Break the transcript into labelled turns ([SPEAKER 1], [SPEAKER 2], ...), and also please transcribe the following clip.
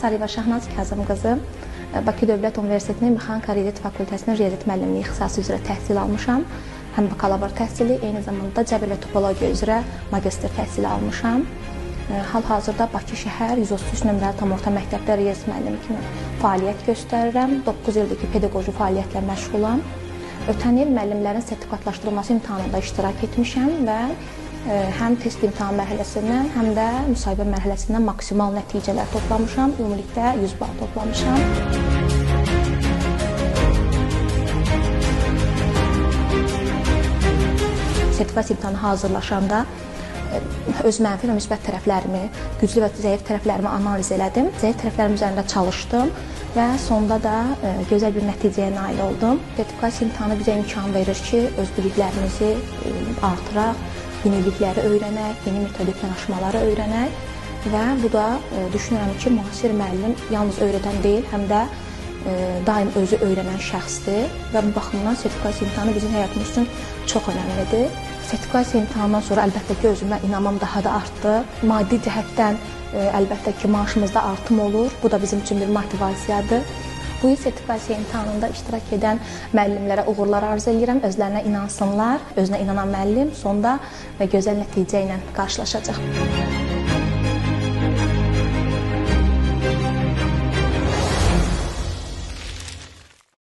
[SPEAKER 1] Sarıyeva Şahnaz Kazım qızı. Bakı Dövlət Universitetinin Mexanika Riyaziyyat Fakültəsinin riyaziyyat müəllimliyi ixtisası üzrə təhsil almışam. Həm bakalavr təhsili, eyni zamanda cəbr və topologiya üzrə magistr təhsili almışam. Hal-hazırda Bakı şəhər 133 nömrəli tam orta məktəbdə riyaziyyat müəllimi kimi fəaliyyət göstərirəm. 9 ildir ki, pedaqoji fəaliyyətlə məşğulam. Ötən il müəllimlərin sertifikatlaşdırılması imtahanında iştirak etmişəm və həm test imtahan mərhələsindən, həm də müsahibə mərhələsindən maksimal nəticələr toplamışam. Ümumilikdə 100 bal toplamışam. Sertifikasiya imtahanı hazırlaşanda öz mənfi və müsbət tərəflərimi, güclü və zəif tərəflərimi analiz elədim. Zəif tərəflərim üzərində çalışdım və sonda da gözəl bir nəticəyə nail oldum. Sertifikasiya imtahanı bizə imkan verir ki, öz biliklərimizi artıraq, yenilikləri öyrənək, yeni metodik yanaşmaları öyrənək və bu da düşünürəm ki, müasir müəllim yalnız öyrədən deyil, həm də daim özü öyrənən şəxsdir və bu baxımdan sertifikasiya imtahanı bizim həyatımız üçün çox önəmlidir. Sertifikasiya imtahanından sonra əlbəttə ki, özümə inamım daha da artdı. Maddi cəhətdən əlbəttə ki, maaşımızda artım olur. Bu da bizim üçün bir motivasiyadır. Bu il sertifikasiya imtahanında iştirak edən müəllimlərə uğurlar arzu edirəm. Özlərinə inansınlar, özünə inanan müəllim sonda və gözəl nəticə ilə qarşılaşacaq.